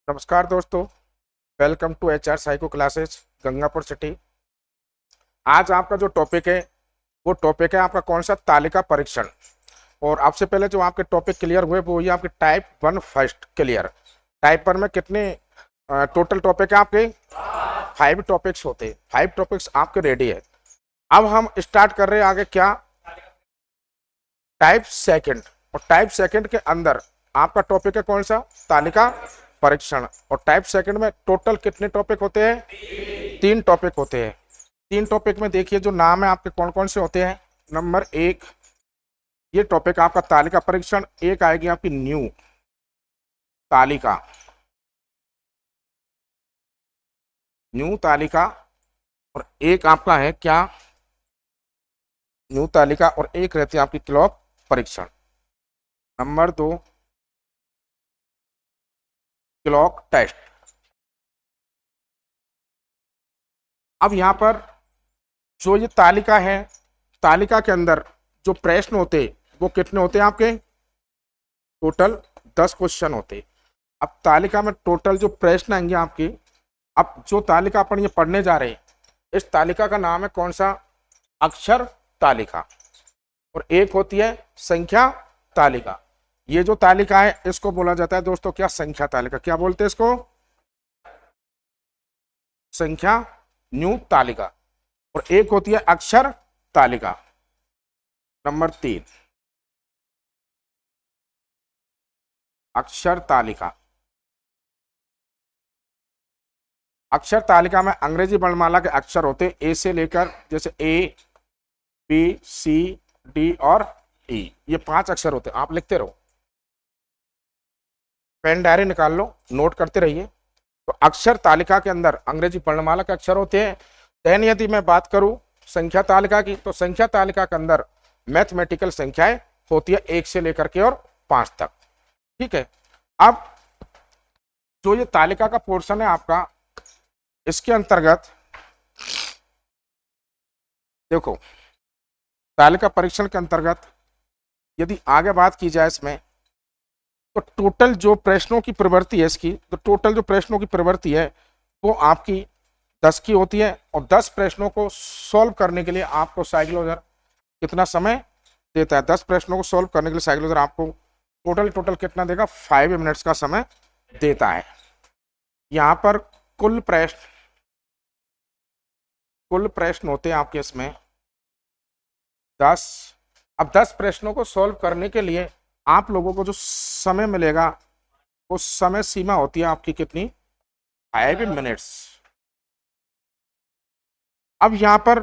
नमस्कार दोस्तों। Welcome to HR psycho classes Gangapur city. आज आपका जो टॉपिक है वो टॉपिक है आपका कौन सा, तालिका परीक्षण। और आपसे पहले जो आपके टॉपिक क्लियर हुए वो ये आपके टाइप 1 फर्स्ट क्लियर। टाइप 1 में कितने टोटल टॉपिक है आपके? 5 टॉपिक्स होते हैं। 5 टॉपिक्स आपके रेडी है। अब हम स्टार्ट कर रहे हैं आगे क्या, टाइप सेकंड। और टाइप सेकंड के अंदर आपका टॉपिक है कौन सा, तालिका परीक्षण। और टाइप सेकंड में टोटल कितने टॉपिक होते हैं? 3 टॉपिक होते हैं। 3 टॉपिक में देखिए जो नाम है आपके कौन कौन से होते हैं। नंबर 1 ये टॉपिक आपका तालिका परीक्षण। एक आएगी आपकी न्यू तालिका, न्यू तालिका। और एक आपका है क्या, न्यू तालिका। और एक रहती है आपकी क्लॉक परीक्षण। Number 2 clock test. अब यहाँ पर जो ये तालिका है, तालिका के अंदर जो प्रश्न होते वो कितने होते हैं आपके? टोटल 10 क्वेश्चन होते। अब तालिका में टोटल जो प्रश्न आएंगे आपके, अब जो तालिका अपन ये पढ़ने जा रहे हैं इस तालिका का नाम है कौन सा, अक्षर तालिका। और एक होती है संख्या तालिका। ये जो तालिका है इसको बोला जाता है दोस्तों क्या, संख्या तालिका। क्या बोलते हैं इसको? संख्या न्यू तालिका। और एक होती है अक्षर तालिका। नंबर 3 अक्षर तालिका। अक्षर तालिका में अंग्रेजी वर्णमाला के अक्षर होते हैं ए से लेकर, जैसे ए बी सी डी और ई। ये 5 अक्षर होते हैं। आप लिखते रहो, पेन डायरी निकाल लो, नोट करते रहिए। तो अक्षर तालिका के अंदर अंग्रेजी वर्णमाला के अक्षर होते हैं। देन यदि मैं बात करूं संख्या तालिका की, तो संख्या तालिका के अंदर मैथमेटिकल संख्याएं होती है 1 से लेकर के और 5 तक। ठीक है। अब जो ये तालिका का पोर्शन है आपका, इसके अंतर्गत देखो, तालिका परीक्षण के अंतर्गत यदि आगे बात की जाए इसमें, तो टोटल जो प्रश्नों की प्रवृत्ति है इसकी, तो टोटल जो प्रश्नों की प्रवृत्ति है वो आपकी 10 की होती है। और 10 प्रश्नों को सॉल्व करने के लिए आपको साइक्लोजर कितना समय देता है? 10 प्रश्नों को सॉल्व करने के लिए साइक्लोजर आपको टोटल कितना देगा? 5 मिनट्स का समय देता है। यहाँ पर कुल प्रश्न होते हैं आपके इसमें 10। अब 10 प्रश्नों को सॉल्व करने के लिए आप लोगों को जो समय मिलेगा वो समय सीमा होती है आपकी कितनी? 5 मिनट्स। अब यहाँ पर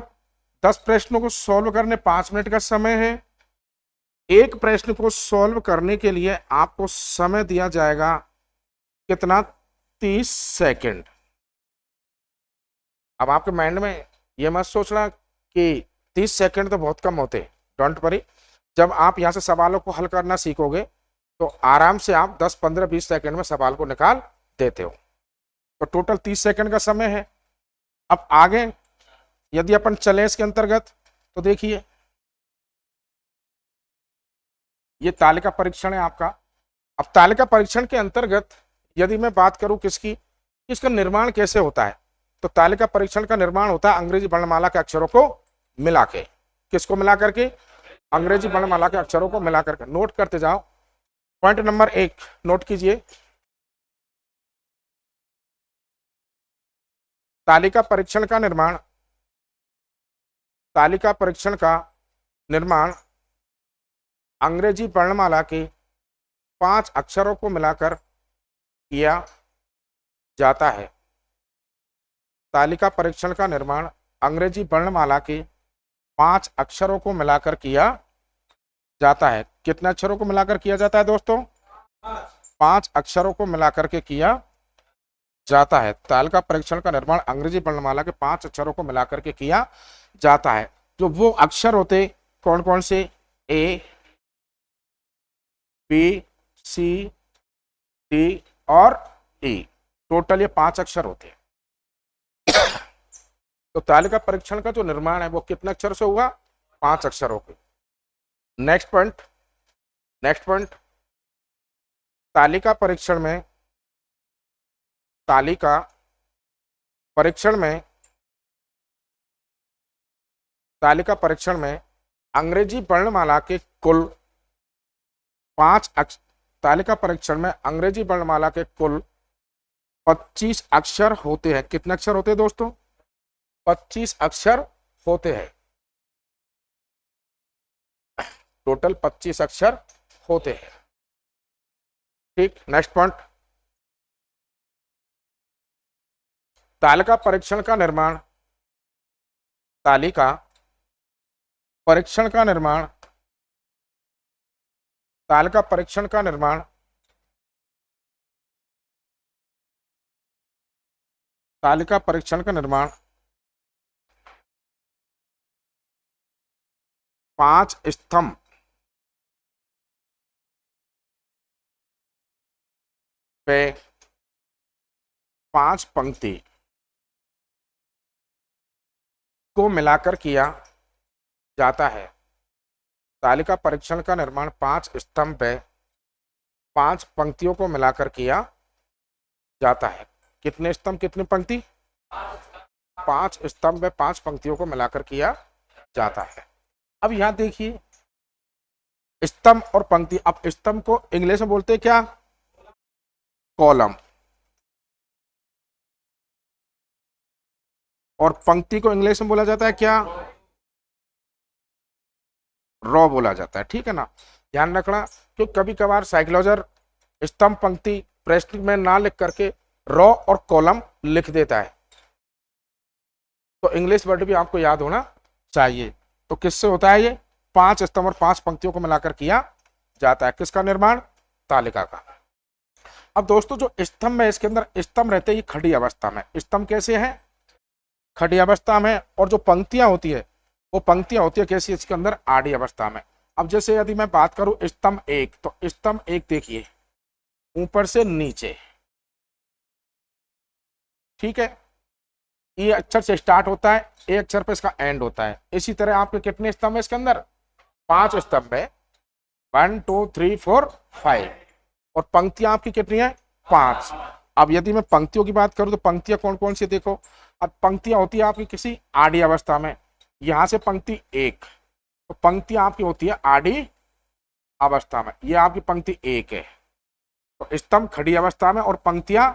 10 प्रश्नों को सॉल्व करने 5 मिनट का समय है। एक प्रश्न को सॉल्व करने के लिए आपको समय दिया जाएगा कितना? 30 सेकंड। अब आपके माइंड में ये मत सोचना कि 30 सेकंड तो बहुत कम होते। डोंट वरी, जब आप यहाँ से सवालों को हल करना सीखोगे तो आराम से आप 10 15 20 सेकंड में सवाल को निकाल देते हो। तो टोटल 30 सेकंड का समय है। अब आगे यदि अपन चले इसके अंतर्गत, तो देखिए ये तालिका परीक्षण है आपका। अब तालिका परीक्षण के अंतर्गत यदि मैं बात करूं किसकी, इसका निर्माण कैसे होता है, तो तालिका परीक्षण का निर्माण होता है अंग्रेजी वर्णमाला के अक्षरों को मिला के। किसको मिला करके? अंग्रेजी वर्णमाला के अक्षरों को मिला करके। नोट करते जाओ। पॉइंट नंबर 1 नोट कीजिए, तालिका परीक्षण का निर्माण, तालिका परीक्षण का निर्माण अंग्रेजी वर्णमाला के 5 अक्षरों को मिलाकर किया जाता है। तालिका परीक्षण का निर्माण अंग्रेजी वर्णमाला के 5 अक्षरों को मिलाकर किया जाता है। कितने अक्षरों को मिलाकर किया जाता है दोस्तों? 5 अक्षरों को मिलाकर के किया जाता है। तालिका परीक्षण का निर्माण अंग्रेजी वर्णमाला के 5 अक्षरों को मिलाकर के किया जाता है। जो वो अक्षर होते कौन कौन से? ए बी सी डी और ई। टोटल ये 5 अक्षर होते हैं। तो तालिका परीक्षण का जो निर्माण है वो कितने अक्षर से हुआ? 5 अक्षरों के। नेक्स्ट पॉइंट, तालिका परीक्षण में तालिका परीक्षण में अंग्रेजी वर्णमाला के कुल तालिका परीक्षण में अंग्रेजी वर्णमाला के कुल 25 अक्षर होते हैं। कितने अक्षर होते हैं दोस्तों? 25 अक्षर होते हैं। टोटल 25 अक्षर होते हैं। ठीक, नेक्स्ट पॉइंट। तालिका परीक्षण का निर्माण तालिका परीक्षण का निर्माण तालिका परीक्षण का निर्माण तालिका परीक्षण का निर्माण 5 स्तंभ पे 5 पंक्ति को मिलाकर किया जाता है। तालिका परीक्षण का निर्माण 5 स्तंभ पे 5 पंक्तियों को मिलाकर किया जाता है। कितने स्तंभ, कितनी पंक्ति? 5 स्तंभ पे 5 पंक्तियों को मिलाकर किया जाता है। अब यहां देखिए, स्तंभ और पंक्ति। अब स्तंभ को इंग्लिश में बोलते हैं क्या? कॉलम। और पंक्ति को इंग्लिश में बोला जाता है क्या? रो बोला जाता है। ठीक है ना, ध्यान रखना, क्योंकि कभी कभार साइकोलॉजर स्तंभ पंक्ति प्रश्न में ना लिख करके रो और कॉलम लिख देता है, तो इंग्लिश वर्ड भी आपको याद होना चाहिए। तो किससे होता है ये? 5 स्तंभ और 5 पंक्तियों को मिलाकर किया जाता है। किसका निर्माण? तालिका का। अब दोस्तों, जो स्तंभ है इसके अंदर स्तंभ रहते हैं ये खड़ी अवस्था में। स्तंभ कैसे है? खड़ी अवस्था में। और जो पंक्तियां होती है वो पंक्तियां होती है कैसी? इसके अंदर आड़ी अवस्था में। अब जैसे यदि मैं बात करूं स्तंभ 1, तो स्तंभ 1 देखिए ऊपर से नीचे, ठीक है, ये अक्षर से स्टार्ट होता है, ए अक्षर पे इसका एंड होता है। इसी तरह आपके कितने स्तंभ है इसके अंदर? 5 स्तंभ है, 1 2 3 4 5। और पंक्तियां आपकी कितनी है? 5। अब यदि मैं पंक्तियों की बात करूं तो पंक्तियां कौन कौन सी? देखो, अब पंक्तियां होती है आपकी किसी आड़ी अवस्था में। यहां से पंक्ति 1, तो पंक्तियां आपकी होती है आड़ी अवस्था में। ये आपकी पंक्ति 1 है। तो स्तंभ खड़ी अवस्था में और पंक्तियां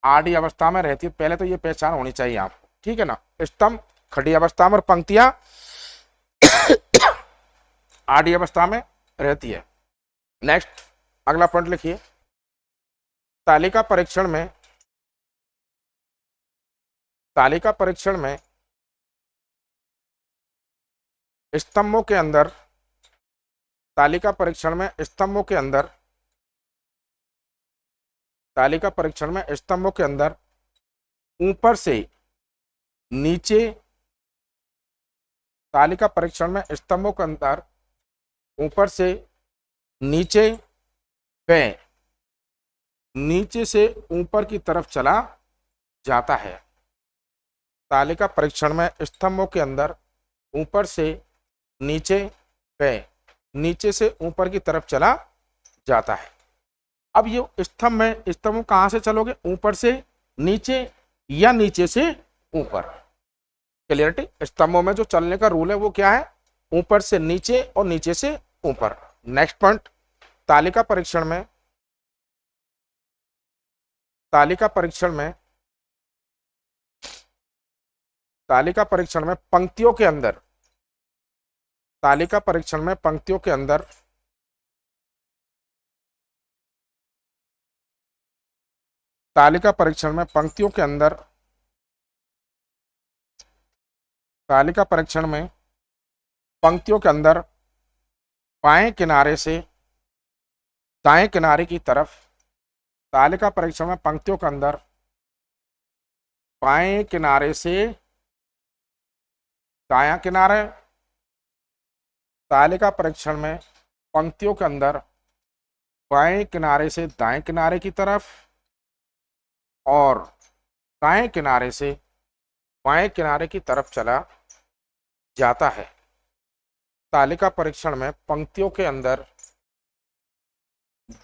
आड़ी अवस्था में रहती है। पहले तो ये पहचान होनी चाहिए आपको, ठीक है ना। स्तंभ खड़ी अवस्था में और पंक्तियां आड़ी अवस्था में रहती है। नेक्स्ट, अगला पॉइंट लिखिए। तालिका परीक्षण में स्तंभों के अंदर तालिका परीक्षण में स्तंभों के अंदर ऊपर से नीचे तालिका परीक्षण में स्तंभों के अंदर ऊपर से नीचे व नीचे से ऊपर की तरफ चला जाता है। तालिका परीक्षण में स्तंभों के अंदर ऊपर से नीचे व नीचे से ऊपर की तरफ चला जाता है। अब ये स्तंभ में स्तंभ कहां से चलोगे? ऊपर से नीचे या नीचे से ऊपर। क्लियरिटी? स्तंभों में जो चलने का रूल है वो क्या है? ऊपर से नीचे और नीचे से ऊपर। नेक्स्ट पॉइंट, तालिका परीक्षण में पंक्तियों के अंदर तालिका परीक्षण में पंक्तियों के अंदर तालिका परीक्षण में पंक्तियों के अंदर तालिका परीक्षण में पंक्तियों के अंदर बाएं किनारे से दाएं किनारे की तरफ तालिका परीक्षण में पंक्तियों के अंदर बाएं किनारे से दायां किनारे तालिका परीक्षण में पंक्तियों के अंदर बाएं किनारे से दाएं किनारे की तरफ और दाएं किनारे से बाएं किनारे की तरफ चला जाता है। तालिका परीक्षण में पंक्तियों के अंदर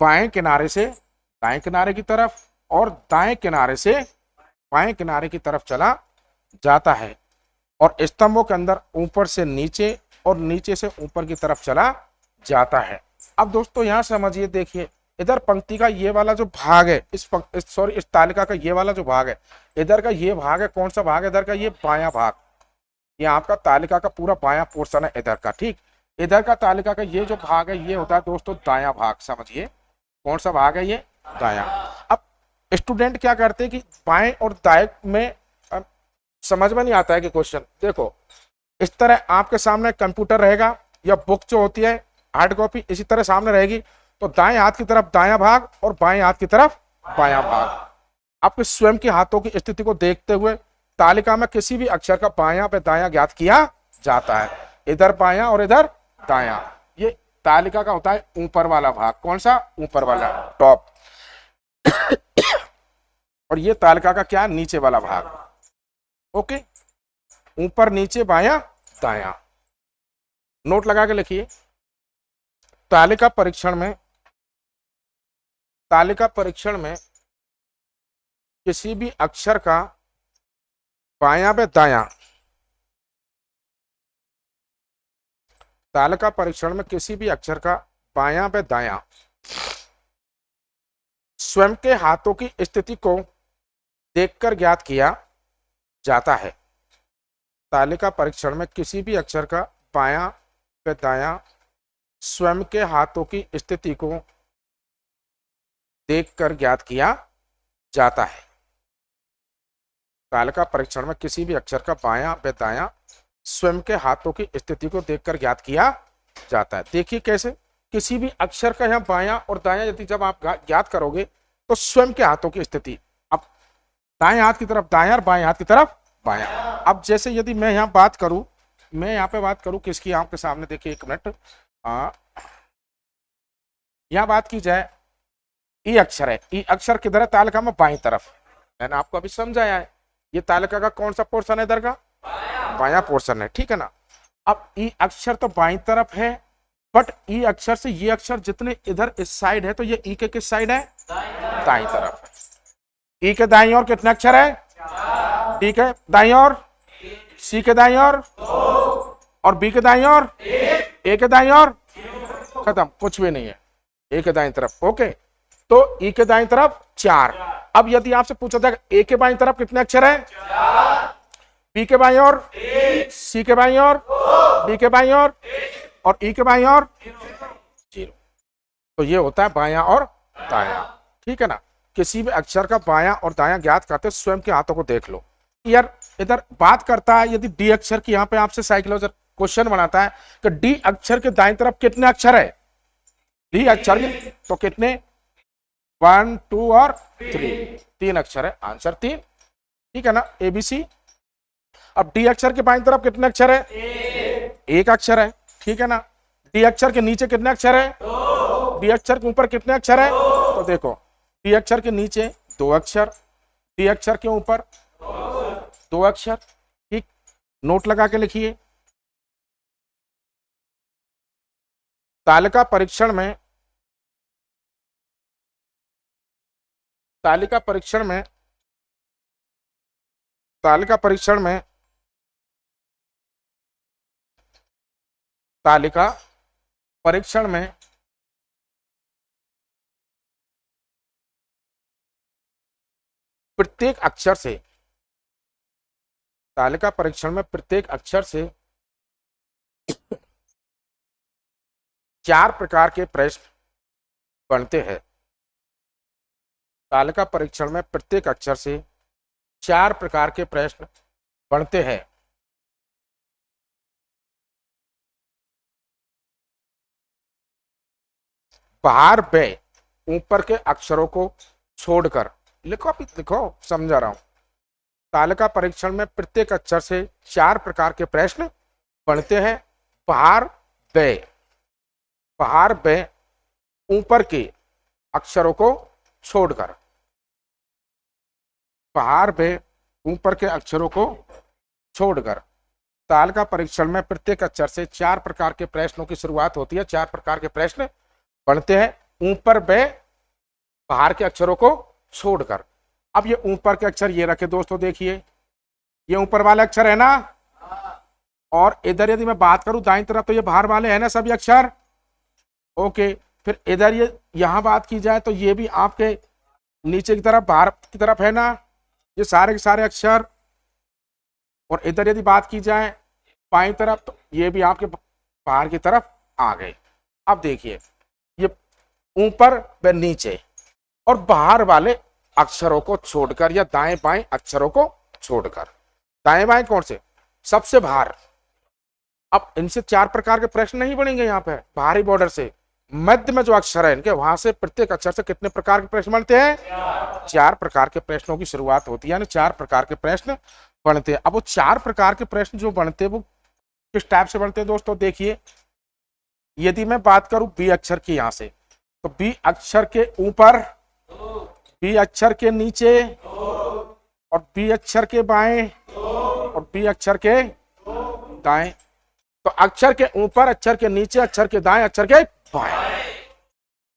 बाएं किनारे से दाएं किनारे की तरफ और दाएं किनारे से बाएं किनारे की तरफ चला जाता है और स्तंभों के अंदर ऊपर से नीचे और नीचे से ऊपर की तरफ चला जाता है। अब दोस्तों यहां समझिए, देखिए इधर पंक्ति का ये वाला जो भाग है, इस तालिका का ये वाला जो भाग है, इधर का ये भाग है, कौन सा भाग है, इधर का ये बायां भाग, ये आपका तालिका का पूरा बायां पोर्शन है इधर का, ठीक। इधर का तालिका का ये जो भाग है ये होता है दोस्तों दायां भाग, समझिए कौन सा भाग है, ये दायां। अब स्टूडेंट क्या करते हैं कि बाएं और दाएं में समझ में नहीं आता है कि क्वेश्चन, देखो इस तरह आपके सामने कंप्यूटर रहेगा या बुक जो होती है हार्ड कॉपी इसी तरह सामने रहेगी, तो दाएं हाथ की तरफ दायां भाग और बाएं हाथ की तरफ बायां भाग। आपके स्वयं के हाथों की स्थिति को देखते हुए तालिका में किसी भी अक्षर का बायां पे दायां ज्ञात किया जाता है, इधर बायां और इधर दायां। ये तालिका का होता है ऊपर वाला भाग, कौन सा, ऊपर वाला, टॉप। और ये तालिका का क्या, नीचे वाला भाग। ओके, ऊपर नीचे बायां दायां। नोट लगा के लिखिए, तालिका परीक्षण में किसी भी अक्षर का बायां पे दायां, तालिका परीक्षण में किसी भी अक्षर का बायां पे दायां स्वयं के हाथों की स्थिति को देखकर ज्ञात किया जाता है। तालिका परीक्षण में किसी भी अक्षर का बायां पे दायां स्वयं के हाथों की स्थिति को देखकर ज्ञात किया जाता है। तालिका परीक्षण में किसी भी अक्षर का बायां पे दायां स्वयं के हाथों की स्थिति को देखकर ज्ञात किया जाता है। देखिए कैसे, किसी भी अक्षर का यहाँ बायां और दायां यदि जब आप ज्ञात करोगे तो स्वयं के हाथों की स्थिति, अब दाएं हाथ की तरफ दायां और बाएं हाथ की तरफ बायां। अब जैसे यदि मैं यहाँ बात करूं, मैं यहाँ पे बात करूं किसकी, आपके सामने देखिए एक मिनट, यहाँ बात की जाए, ई अक्षर है, ई अक्षर किधर है, तालिका में बाईं तरफ, मैंने आपको अभी समझाया है। ये तालिका का कौन सा पोर्शन है, इधर का बायां पोर्शन है, ठीक है ना। अब ई अक्षर तो बाईं तरफ है, बट ई अक्षर से ये अक्षर जितने इधर इस साइड है, तो ये ई के किस साइड है, दाईं तरफ है। ई के दाईं ओर कितने अक्षर है, डी के दाईं ओर, सी के दाईं ओर और बी के दाईं ओर, ए के दाईं ओर, खत्म, कुछ भी नहीं है, ए के दाईं तरफ। ओके, तो ई के दाईं तरफ 4। अब यदि आपसे पूछा जाएगा ए के बाईं तरफ कितने अक्षर है, बी के बाईं ओर, सी के बाईं ओर, डी के बाईं ओर और ई के बाईं ओर 0। तो ये होता है बायां और दायां, ठीक है ना। किसी भी अक्षर का बायां और दायां ज्ञात करते स्वयं के हाथों को देख लो। यार इधर बात करता है, यदि डी अक्षर की यहाँ पे आपसे साइकोलॉजी क्वेश्चन बनाता है कि डी अक्षर के दाईं तरफ कितने अक्षर है, डी अक्षर के तो कितने, 1 2 और 3 अक्षर है, आंसर 3, ठीक है ना, एबीसी। अब डी अक्षर के बाईं तरफ कितने अक्षर है, एक अक्षर है, ठीक है ना। डी अक्षर के नीचे कितने अक्षर है, डी अक्षर के ऊपर कितने अक्षर है, तो देखो डी अक्षर के नीचे 2 अक्षर, डी अक्षर के ऊपर 2 अक्षर, ठीक। नोट लगा के लिखिए, तालिका परीक्षण में तालिका परीक्षण में तालिका परीक्षण में तालिका परीक्षण में प्रत्येक अक्षर से, तालिका परीक्षण में प्रत्येक अक्षर से 4 प्रकार के प्रश्न बनते हैं। तालिका परीक्षण में प्रत्येक अक्षर से 4 प्रकार के प्रश्न बनते हैं। बाहर व ऊपर के अक्षरों को छोड़कर, लिखो अभी लिखो, समझा रहा हूं। तालिका परीक्षण में प्रत्येक अक्षर से 4 प्रकार के प्रश्न बनते हैं। बाहर व ऊपर के अक्षरों को छोड़कर, बाहर व ऊपर के अक्षरों को छोड़कर तालिका परीक्षण में प्रत्येक अक्षर से 4 प्रकार के प्रश्नों की शुरुआत होती है। 4 प्रकार के प्रश्न बनते हैं ऊपर व बाहर के अक्षरों को छोड़कर। अब ये ऊपर के अक्षर ये रखे दोस्तों, देखिए ये ऊपर वाले अक्षर है ना, और इधर यदि मैं बात करूं दाईं तरफ तो ये बाहर वाले है ना सभी अक्षर। ओके, फिर इधर ये यहां बात की जाए तो ये भी आपके नीचे की तरफ बाहर की तरफ है ना, ये सारे के सारे अक्षर। और इधर यदि बात की जाए बाईं तरफ तो ये भी आपके बाहर की तरफ आ गए। अब देखिए ये ऊपर व नीचे और बाहर वाले अक्षरों को छोड़कर या दाएं बाएं अक्षरों को छोड़कर। दाएं बाएं कौन से? सबसे बाहर। अब इनसे 4 प्रकार के प्रश्न नहीं बनेंगे यहाँ पे बाहरी बॉर्डर से। मध्य में जो अक्षर है इनके, वहां से प्रत्येक अक्षर से कितने प्रकार के प्रश्न बनते हैं? 4 प्रकार के प्रश्नों की शुरुआत होती है, यानी 4 प्रकार के प्रश्न बनते हैं। अब वो 4 प्रकार के प्रश्न जो बनते हैं वो किस टाइप से बनते हैं दोस्तों? देखिए यदि मैं बात करूं बी अक्षर की, यहां से तो बी अक्षर के ऊपर, बी अक्षर के नीचे और बी अक्षर के बाएं और बी अक्षर के दाएं। तो अक्षर के ऊपर, अक्षर के नीचे, अक्षर के दाएं, अक्षर के बाएं।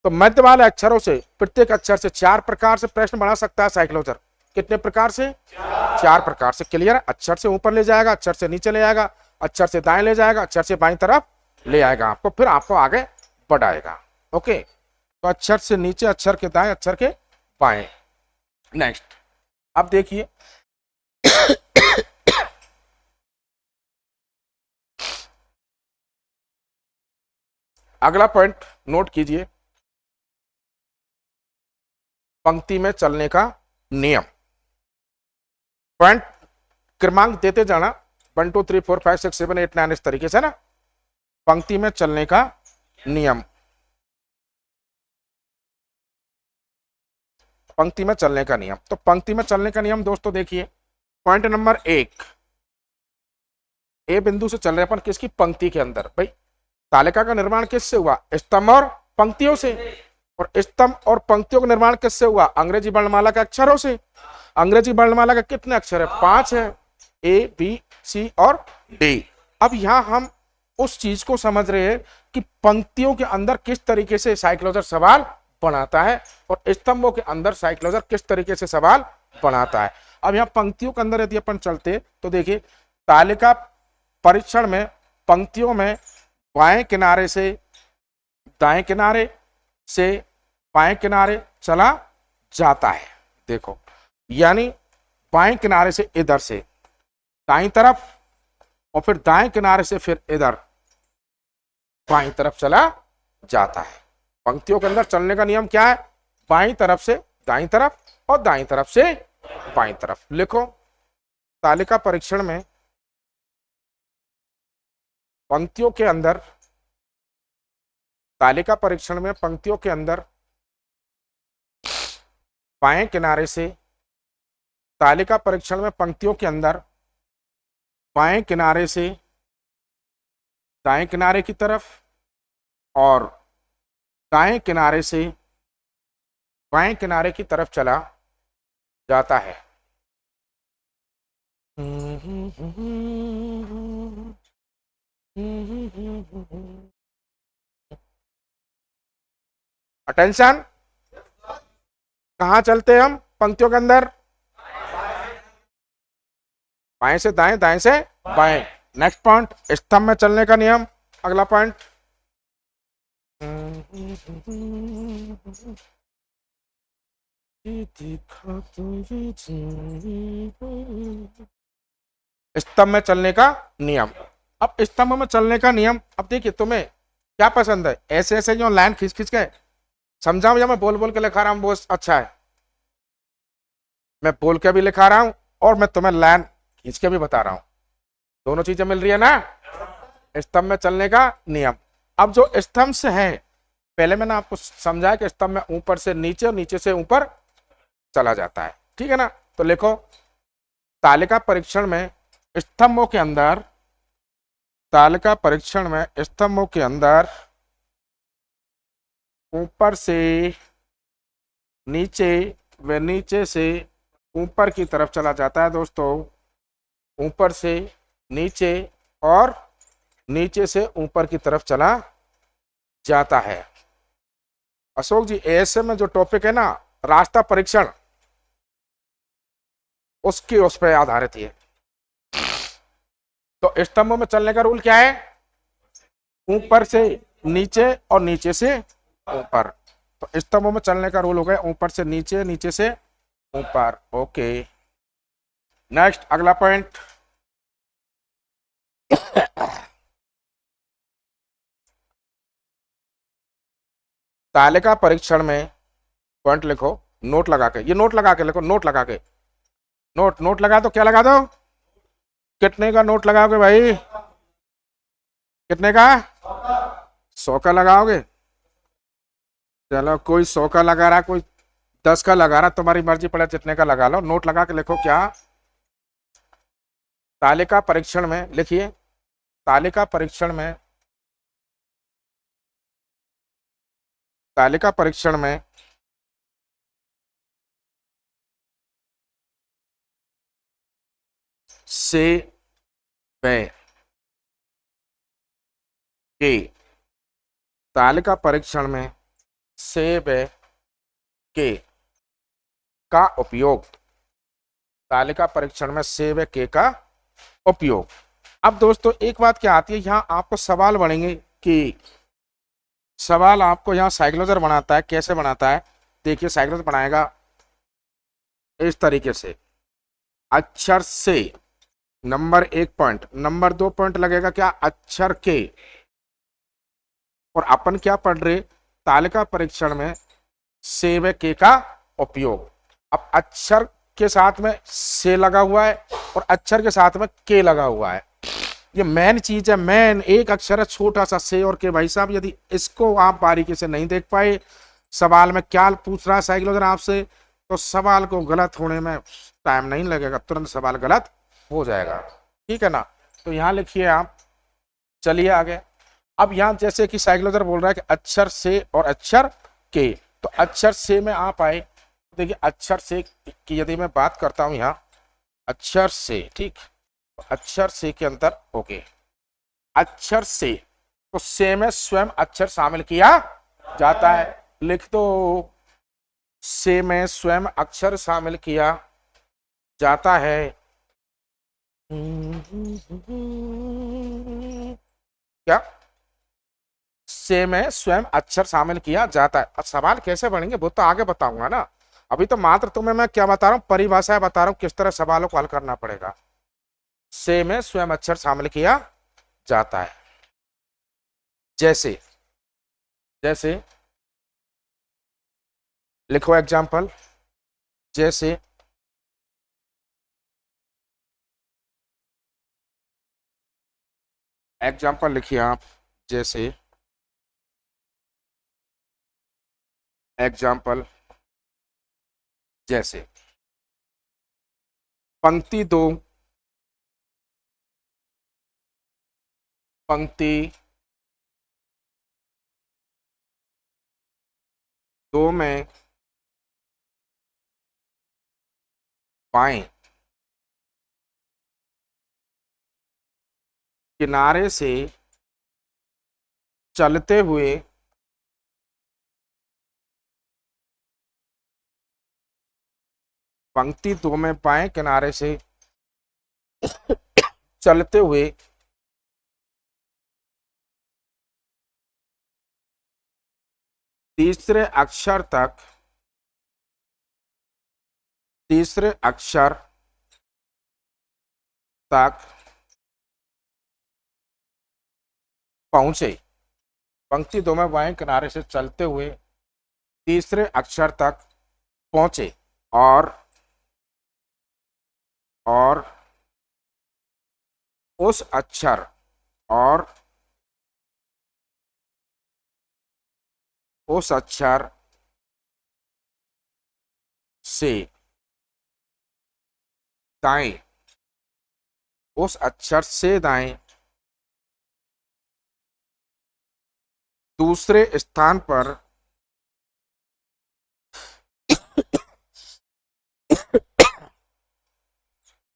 तो मध्य वाले अक्षरों से प्रत्येक अक्षर से 4 प्रकार से प्रश्न बना सकता है साइक्लोजर। कितने प्रकार से? 4 प्रकार से। क्लियर? अक्षर से ऊपर ले जाएगा, अक्षर से नीचे ले जाएगा, अक्षर से दाएं ले जाएगा, अक्षर से बाईं तरफ ले आएगा आपको, फिर आपको आगे बढ़ाएगा। ओके, तो अक्षर से नीचे, अक्षर के दाएं, अक्षर के बाएं। नेक्स्ट, अब देखिए अगला पॉइंट नोट कीजिए, पंक्ति में चलने का नियम। पॉइंट क्रमांक देते जाना 1 2 3 4 5 6 7 8 9 इस तरीके से ना। पंक्ति में चलने का नियम, पंक्ति में चलने का नियम। तो पंक्ति में चलने का नियम दोस्तों देखिए, पॉइंट नंबर 1, ए बिंदु से चल रहे अपन किसकी? पंक्ति के अंदर। भाई तालिका का निर्माण किससे हुआ? स्तंभ और पंक्तियों से। और स्तंभ और पंक्तियों का निर्माण किससे हुआ? अंग्रेजी वर्णमाला के अक्षरों से। अंग्रेजी वर्णमाला के कितने अक्षर है? 5 है, ए बी सी और डी। अब यहां हम उस चीज को समझ रहे हैं कि पंक्तियों के अंदर किस तरीके से साइक्लोजर सवाल बनाता है और स्तंभों के अंदर साइक्लोजर किस तरीके से सवाल बनाता है। अब यहाँ पंक्तियों के अंदर यदि अपन चलते तो देखिए, तालिका परीक्षण में पंक्तियों में बाएं किनारे से दाएं किनारे से बाएं किनारे चला जाता है। देखो, यानी बाएं किनारे से इधर से दाईं तरफ और फिर दाएं किनारे से फिर इधर बाईं तरफ चला जाता है। पंक्तियों के अंदर चलने का नियम क्या है? बाईं तरफ से दाईं तरफ और दाईं तरफ से बाईं तरफ। लिखो, तालिका परीक्षण में पंक्तियों के अंदर, तालिका परीक्षण में पंक्तियों के अंदर बाएं किनारे से, तालिका परीक्षण में पंक्तियों के अंदर बाएं किनारे से दाएं किनारे की तरफ और दाएं किनारे से बाएं किनारे की तरफ चला जाता है। अटेंशन, कहां चलते हैं हम पंक्तियों के अंदर? बाएं से दाएं, दाएं से बाएं। नेक्स्ट पॉइंट, स्तंभ में चलने का नियम। अगला पॉइंट, स्तंभ में चलने का नियम। अब स्तंभ में चलने का नियम, अब देखिए तुम्हें क्या पसंद है? ऐसे ऐसे जो लाइन खींच खींच के समझाऊं या मैं बोल बोल के लिखा रहा हूं वो अच्छा है? मैं बोल के भी लिखा रहा हूं और मैं तुम्हें लाइन खींच के भी बता रहा हूं, दोनों चीजें मिल रही है ना। स्तंभ में चलने का नियम। अब जो स्तंभ से है, पहले मैंने आपको समझाया कि स्तंभ में ऊपर से नीचे और नीचे से ऊपर चला जाता है, ठीक है ना। तो लिखो, तालिका परीक्षण में स्तंभों के अंदर, तालिका परीक्षण में स्तंभों के अंदर ऊपर से नीचे व नीचे से ऊपर की तरफ चला जाता है दोस्तों। ऊपर से नीचे और नीचे से ऊपर की तरफ चला जाता है। अशोक जी, ऐसे में जो टॉपिक है ना, रास्ता परीक्षण, उसकी उस पर आधारित है। तो स्तंभ में चलने का रूल क्या है? ऊपर से नीचे और नीचे से ऊपर। तो स्तंभ में चलने का रूल हो गया ऊपर से नीचे, नीचे से ऊपर। ओके, नेक्स्ट अगला पॉइंट। तालिका परीक्षण में पॉइंट लिखो, नोट लगा के, ये नोट लगा के लिखो, नोट लगा के, नोट नोट लगा दो। क्या लगा दो? कितने का नोट लगाओगे भाई? कितने का? 100 का लगाओगे? चलो, कोई 100 का लगा रहा, कोई 10 का लगा रहा, तुम्हारी मर्जी पड़े, जितने का लगा लो। नोट लगा के लिखो क्या? तालिका परीक्षण में लिखिए, तालिका परीक्षण में, तालिका परीक्षण में से वे के, तालिका परीक्षण में से वे के का उपयोग, तालिका परीक्षण में से वे के का उपयोग। अब दोस्तों एक बात क्या आती है, यहाँ आपको सवाल बनेंगे कि सवाल आपको यहाँ साइक्लोजर बनाता है, कैसे बनाता है? देखिए, साइक्लोजर बनाएगा इस तरीके से, अक्षर से, नंबर 1 पॉइंट, नंबर 2 पॉइंट लगेगा क्या? अक्षर के। और अपन क्या पढ़ रहे? तालिका परीक्षण में से व के का उपयोग। अब अक्षर के साथ में से लगा हुआ है और अक्षर के साथ में के लगा हुआ है, ये मेन चीज है। मेन एक अक्षर है छोटा सा से और के। भाई साहब, यदि इसको आप बारीकी से नहीं देख पाए, सवाल में क्या पूछ रहा है साइक्लोजन आपसे, तो सवाल को गलत होने में टाइम नहीं लगेगा, तुरंत सवाल गलत हो जाएगा। ठीक है ना? तो यहाँ लिखिए आप। चलिए आगे। अब यहाँ जैसे कि साइक्लोजर बोल रहा है कि अक्षर से और अक्षर के, तो अक्षर से में आप आए, देखिए अक्षर से की यदि मैं बात करता हूं यहाँ, अक्षर से, ठीक, अक्षर से के अंदर, ओके, अक्षर से, तो से में स्वयं अक्षर शामिल किया जाता है। लिख दो, से में स्वयं अक्षर शामिल किया जाता है। क्या? से में स्वयं अक्षर शामिल किया जाता है। अब सवाल कैसे बनेंगे वो तो आगे बताऊंगा ना, अभी तो मात्र तुम्हें मैं क्या बता रहा हूं, परिभाषाएं बता रहा हूं, किस तरह सवालों को हल करना पड़ेगा। से में स्वयं अक्षर शामिल किया जाता है। जैसे, जैसे लिखो एग्जाम्पल, जैसे एग्जाम्पल लिखिए आप, जैसे एग्जाम्पल, जैसे पंक्ति 2, पंक्ति 2 में बाएं किनारे से चलते हुए पंक्ति 2 में बाएं किनारे से चलते हुए तीसरे अक्षर तक, तीसरे अक्षर तक पहुंचे, पंक्ति 2 में बाएं किनारे से चलते हुए तीसरे अक्षर तक पहुंचे, और उस अक्षर, और उस अक्षर से दाएं, उस अक्षर से दाएं दूसरे स्थान पर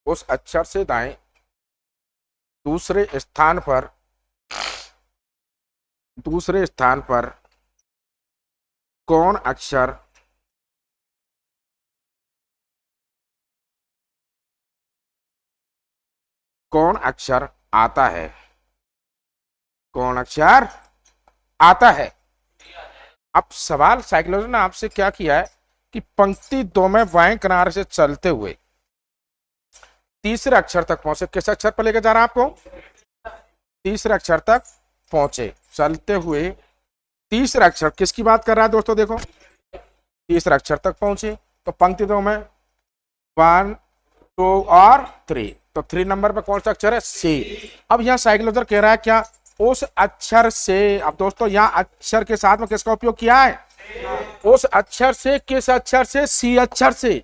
उस अक्षर से दाएं दूसरे स्थान पर, दूसरे स्थान पर कौन अक्षर कौन अक्षर आता है? कौन अक्षर आता है? अब सवाल साइकोलॉजी ने आपसे क्या किया है कि पंक्ति 2 में बाएं किनारे से चलते हुए तीसरे अक्षर तक पहुंचे। किस अक्षर पर लेकर जा रहा है आपको? तीसरे अक्षर तक पहुंचे। चलते हुए तीसरा अक्षर किसकी बात कर रहा है दोस्तों? देखो, तीसरे अक्षर तक पहुंचे तो पंक्ति 2 में 1 2 और 3, तो 3 नंबर पे कौन सा अक्षर है? सी। अब यहाँ साइक्लोजर कह रहा है क्या? उस अक्षर से। अब दोस्तों यहाँ अक्षर के साथ में किसका उपयोग किया है? उस अक्षर से। किस अक्षर से? सी अक्षर से।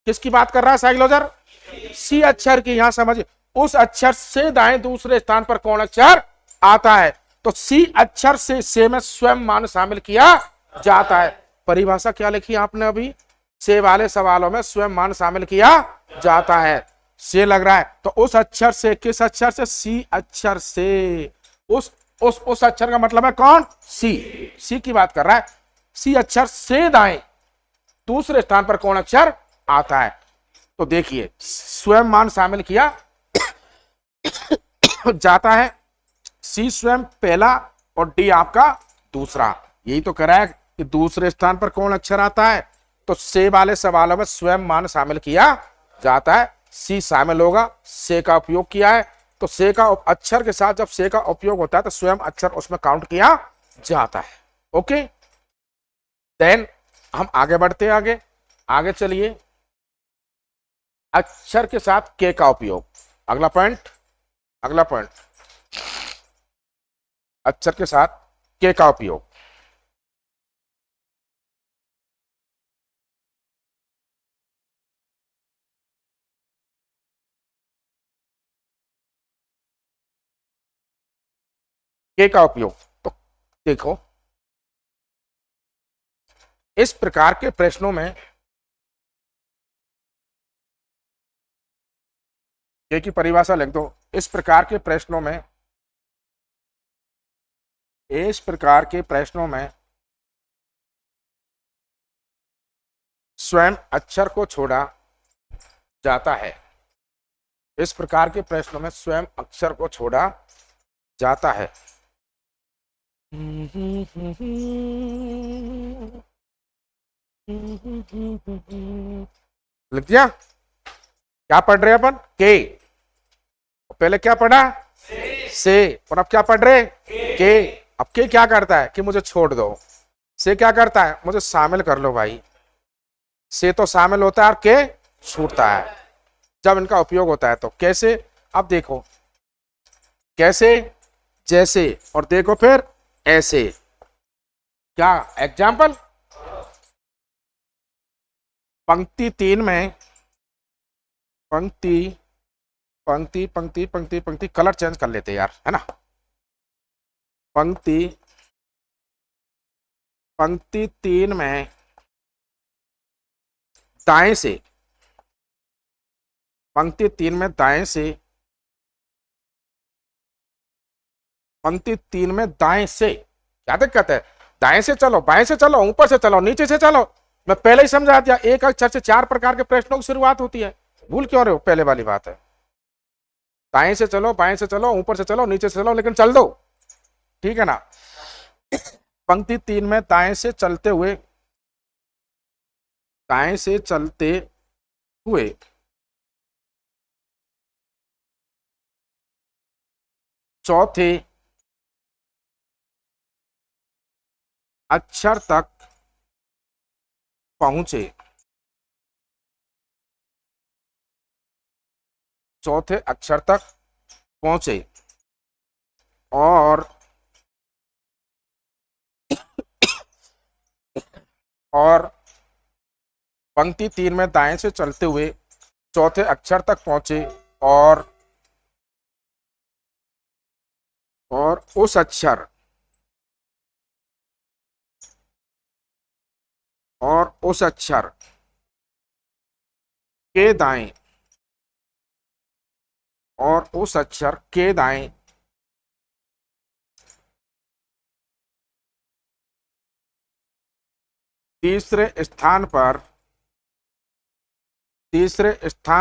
किसकी बात कर रहा है साइक्लोजर? सी अक्षर की। यहां समझिए, उस अक्षर से दाएं दूसरे स्थान पर कौन अक्षर आता है? तो सी अक्षर से में स्वयं मान शामिल किया जाता है। परिभाषा क्या लिखी आपने अभी? से वाले सवालों में स्वयं मान शामिल किया जाता है। से लग रहा है तो उस अक्षर से। किस अक्षर से? सी अक्षर से। उस अक्षर का मतलब है कौन? सी। सी की बात कर रहा है। सी अक्षर से दाएं दूसरे स्थान पर कौन अक्षर आता है? तो देखिए, स्वयं मान शामिल किया जाता है। सी स्वयं पहला और डी आपका दूसरा। यही तो कह रहा है कि दूसरे स्थान पर कौन अक्षर आता है? तो से वाले सवालों में स्वयं मान शामिल किया जाता है। सी शामिल होगा। से का उपयोग किया है तो से का अक्षर के साथ जब से का उपयोग होता है तो स्वयं अक्षर उसमें काउंट किया जाता है। ओके, देन हम आगे बढ़ते हैं। आगे चलिए। अक्षर के साथ के का उपयोग। अगला पॉइंट। अक्षर के साथ के का उपयोग। के का उपयोग तो देखो, इस प्रकार के प्रश्नों में के की परिभाषा लिख दो। इस प्रकार के प्रश्नों में स्वयं अक्षर को छोड़ा जाता है। इस प्रकार के प्रश्नों में स्वयं अक्षर को छोड़ा जाता है। लिख दिया? क्या पढ़ रहे अपन? के। पहले क्या पढ़ा? से। और अब क्या पढ़ रहे? के। अब के क्या करता है कि मुझे छोड़ दो। से क्या करता है? मुझे शामिल कर लो भाई। से तो शामिल होता है और के छूटता है जब इनका उपयोग होता है। तो कैसे? अब देखो, कैसे, जैसे, और देखो फिर ऐसे। क्या एग्जाम्पल? पंक्ति 3 में पंक्ति पंक्ति पंक्ति पंक्ति पंक्ति कलर चेंज कर लेते यार, है ना। पंक्ति 3 में दाएं से। पंक्ति 3 में दाएं से। पंक्ति 3 में दाएं से। क्या दिक्कत है? दाएं से चलो, बाएं से चलो, ऊपर से चलो, नीचे से चलो। मैं पहले ही समझा दिया, एक अक्षर से 4 प्रकार के प्रश्नों की शुरुआत होती है। भूल क्यों रहे हो? पहले वाली बात है। दाएं से चलो, बाएं से चलो, ऊपर से चलो, नीचे से चलो, लेकिन चल दो। ठीक है ना। पंक्ति 3 में दाएं से चलते हुए चौथे अक्षर तक पहुंचे। चौथे अक्षर तक पहुंचे और पंक्ति 3 में दाएं से चलते हुए चौथे अक्षर तक पहुंचे और उस अक्षर के दाएं तीसरे स्थान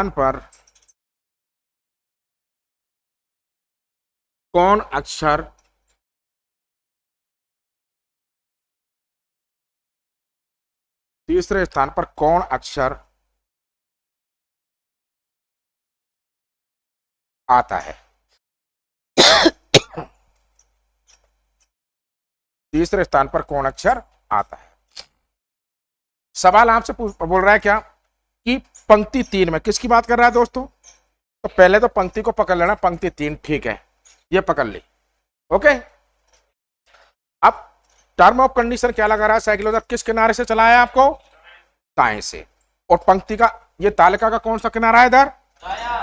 पर कौन अक्षर तीसरे स्थान पर कौन अक्षर आता है? तीसरे स्थान पर कौन अक्षर आता है? सवाल आपसे बोल रहा है क्या कि पंक्ति 3 में किसकी बात कर रहा है दोस्तों? तो पहले तो पंक्ति को पकड़ लेना, पंक्ति 3 ठीक है, ये पकड़ ली। ओके, अब टर्म ऑफ कंडीशन क्या लगा रहा है? साइकिल उधर किस किनारे से चला है आपको? दाएं से। और पंक्ति का ये तालिका का कौन सा किनारा है इधर?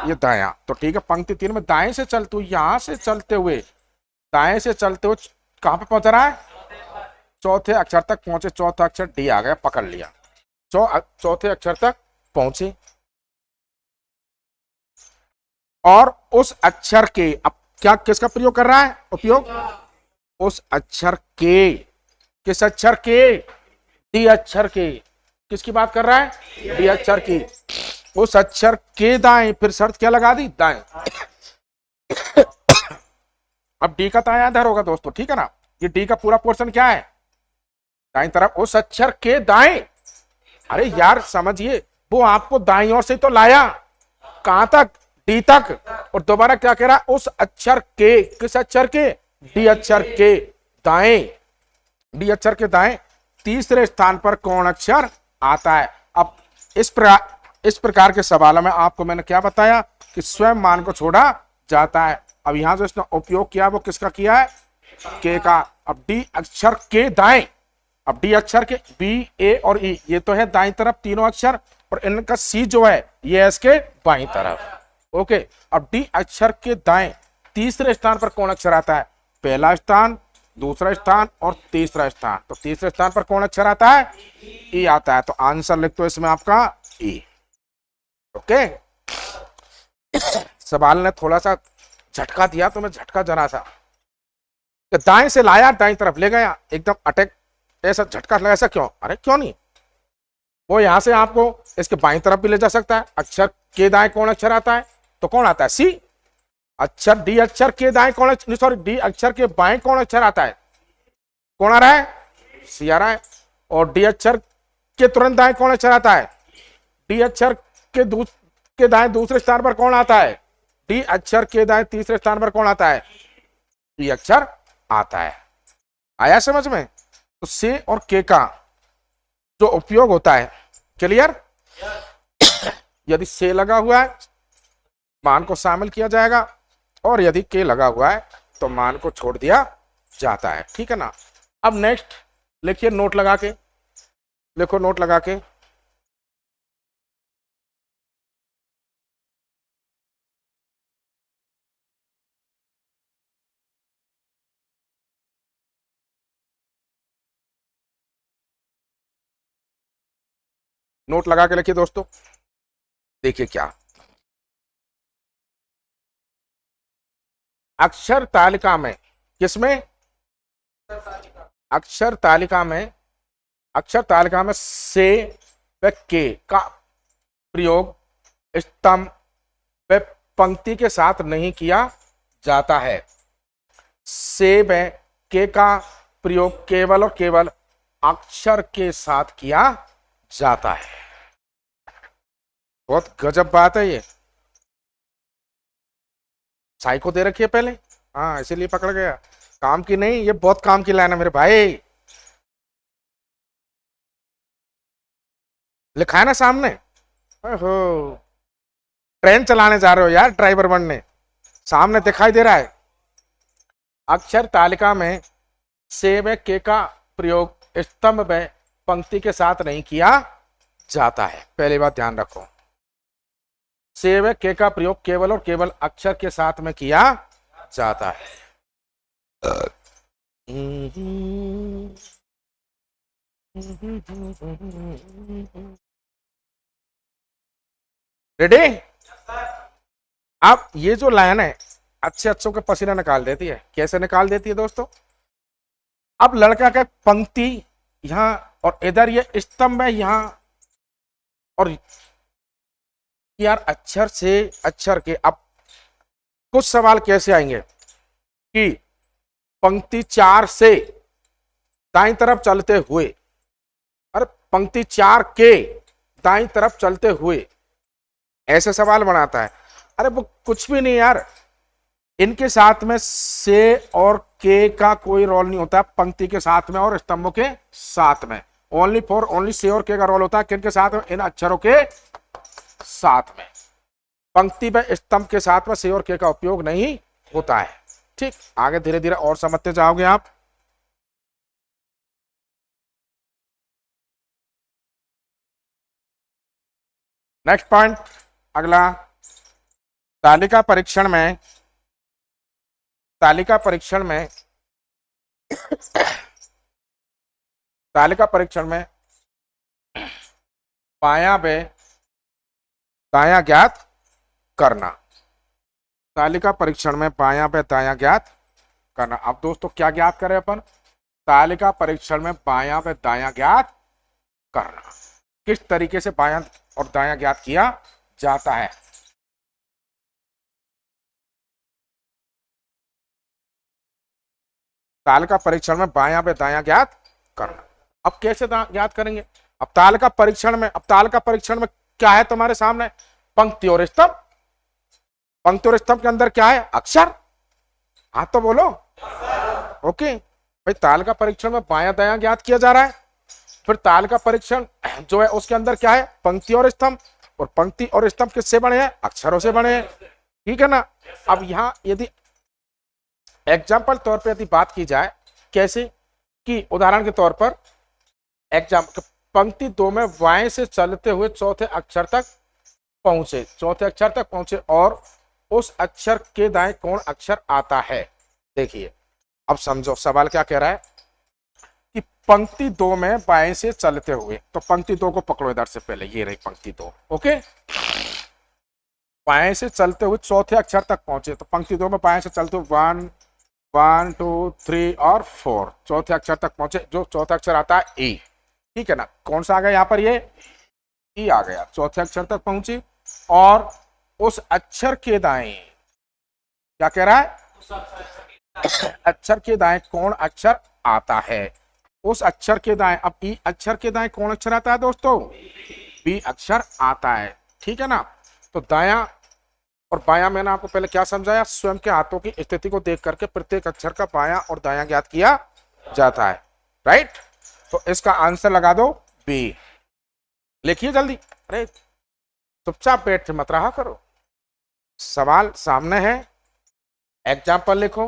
ये दाया। तो ठीक है, पंक्ति 3 में दाएं से चलते हुए, यहां से चलते हुए दाएं से चलते हुए कहां पे पहुंच रहा है? चौथे अक्षर तक पहुंचे। चौथा अक्षर डी आ गया, पकड़ लिया। चौथे अक्षर तक पहुंचे और उस अक्षर के, अब क्या किसका प्रयोग कर रहा है? उपयोग उस अक्षर के, किस अक्षर के? डी अक्षर के। किसकी बात कर रहा है? डी अक्षर की। उस अक्षर के दाएं, फिर शर्त क्या लगा दी? दाएं। अब डी का दायां इधर होगा दोस्तों, ठीक है ना? ये डी का पूरा पोर्शन क्या है? दाएं तरफ। उस अक्षर के दाएं, अरे यार समझिए, वो आपको दाईं ओर से तो लाया, कहां तक? डी तक। और दोबारा क्या कह रहा है? उस अक्षर के, किस अक्षर के? डी अक्षर के दाएं। डी अक्षर के दाएं तीसरे स्थान पर कौन अक्षर आता है? अब इस प्रकार के सवालों में आपको मैंने क्या बताया कि स्वयं मान को छोड़ा जाता है। अब यहां जो इसने उपयोग किया वो किसका किया है? के का। अब डी अक्षर के दाएं, अब डी अक्षर के बी, ए और ई, ये तो है दाईं तरफ तीनों अक्षर, और इनका सी जो है ये है इसके बाईं तरफ। ओके, अब डी अक्षर के दाएं तीसरे स्थान पर कौन अक्षर आता है? पहला स्थान, दूसरा स्थान और तीसरा स्थान। तो तीसरे स्थान पर कौन अक्षर आता है? ई आता है। तो आंसर लिख दो इसमें आपका ई। ओके, सवाल ने थोड़ा सा झटका दिया, तो मैं झटका जरा सा दाएं से लाया, दाएं तरफ ले गया, एकदम अटैक, ऐसा झटका लगा। ऐसा क्यों? अरे क्यों नहीं, वो यहां से आपको इसके बाईं तरफ भी ले जा सकता है। अक्षर के दाएं कौन अक्षर आता है? तो कौन आता है? सी। अक्षर डी अक्षर के दाएं कौन, सॉरी डी अक्षर के बाएं कौन अक्षर आता है? कौन आ रहा है? सी आ रहा है। और डी अक्षर के तुरंत दाएं कौन अक्षर आता है? डी अक्षर के दाएं दूसरे स्थान पर कौन आता है? डी अक्षर के दाएं तीसरे स्थान पर कौन आता है? डी अक्षर आता है। आया समझ में? तो से और के का जो उपयोग होता है, क्लियर? यदि से लगा हुआ है मान को शामिल किया जाएगा, और यदि के लगा हुआ है तो मान को छोड़ दिया जाता है, ठीक है ना? अब नेक्स्ट लिखिए, नोट लगा के लिखो, नोट लगा के। नोट लगा के लिखिए दोस्तों। देखिए क्या, अक्षर तालिका में, किसमें? अक्षर तालिका में, अक्षर तालिका में से व के का प्रयोग स्तंभ व पंक्ति के साथ नहीं किया जाता है। से व के का प्रयोग केवल और केवल अक्षर के साथ किया जाता है। बहुत गजब बात है ये। साइको दे रखी है पहले, हाँ इसीलिए पकड़ गया। काम की नहीं, ये बहुत काम की लाइन है मेरे भाई। लिखा है ना सामने। ओहो, ट्रेन चलाने जा रहे हो यार, ड्राइवर बनने। सामने दिखाई दे रहा है। अक्षर तालिका में से व के का प्रयोग स्तंभ व पंक्ति के साथ नहीं किया जाता है। पहली बात ध्यान रखो, से व के का प्रयोग केवल और केवल अक्षर के साथ में किया जाता है। रेडी? अब ये जो लाइन है अच्छे अच्छों के पसीना निकाल देती है। कैसे निकाल देती है दोस्तों? अब लड़का का पंक्ति यहां और इधर ये स्तंभ है यहां, और यार अक्षर से अक्षर के। अब कुछ सवाल कैसे आएंगे? कि पंक्ति 4 से दाईं तरफ चलते हुए, अरे पंक्ति 4 के दाईं तरफ चलते हुए, ऐसे सवाल बनाता है। अरे वो कुछ भी नहीं यार, इनके साथ में से और के का कोई रोल नहीं होता, पंक्ति के साथ में और स्तंभों के साथ में। ओनली से और के का रोल होता है किनके साथ में? इन अक्षरों के साथ में। पंक्ति में स्तंभ के साथ में से और के का उपयोग नहीं होता है। ठीक, आगे धीरे धीरे और समझते जाओगे आप। नेक्स्ट पॉइंट, अगला, तालिका परीक्षण में तालिका परीक्षण में बायां व दायां ज्ञात करना। तालिका परीक्षण में बायां व दायां ज्ञात करना। अब दोस्तों क्या ज्ञात करें अपन? तालिका परीक्षण में बायां व दायां ज्ञात करना। किस तरीके से बायां और दायां ज्ञात किया जाता है? तालिका परीक्षण में बायां व दायां ज्ञात करना। अब कैसे ज्ञात करेंगे? अब तालिका परीक्षण में क्या है तुम्हारे सामने? पंक्ति और स्तंभ। पंक्ति और स्तंभ के अंदर क्या है? अक्षर। हाँ तो बोलो। ओके भाई, तालिका परीक्षण में बायां दायां ज्ञात किया जा रहा है। फिर तालिका परीक्षण जो है उसके अंदर क्या है? पंक्ति और स्तंभ। और पंक्ति और स्तंभ किससे बने हैं? अक्षरों से बने हैं। ठीक है ना। अब यहां यदि एग्जाम्पल तौर पे यदि बात की जाए, कैसे कि उदाहरण के तौर पर पंक्ति 2 में वाएं से चलते हुए चौथे अक्षर तक पहुंचे और उस अक्षर के दाएं कौन अक्षर आता है? देखिए अब समझो सवाल क्या कह रहा है कि पंक्ति 2 में बाएं से चलते हुए, तो पंक्ति 2 को पकड़ो इधर से पहले, ये रही पंक्ति 2। ओके, बाएं से चलते हुए चौथे अक्षर तक पहुंचे, तो पंक्ति 2 में बाएं से चलते हुए 1 2 3 और 4 चौथे अक्षर तक पहुंचे। जो चौथा अक्षर आता है ई। ठीक है ना। कौन सा आ गया यहाँ पर? ये ई आ गया। चौथे अक्षर तक पहुंची और उस अक्षर के दाएं क्या कह रहा है? अक्षर के दाएं कौन अक्षर आता है? उस अक्षर के दाएं। अब ई अक्षर के दाएं कौन अक्षर आता है दोस्तों? बी अक्षर आता है। ठीक है ना। तो दायां और बायां मैंने आपको पहले क्या समझाया? स्वयं के हाथों की स्थिति को देख करके प्रत्येक अक्षर का बायां और दायां ज्ञात किया जाता है। राइट। तो इसका आंसर लगा दो बी। लिखिए जल्दी। अरे चुपचाप बैठ मत रहा करो, सवाल सामने है, एग्जाम्पल लिखो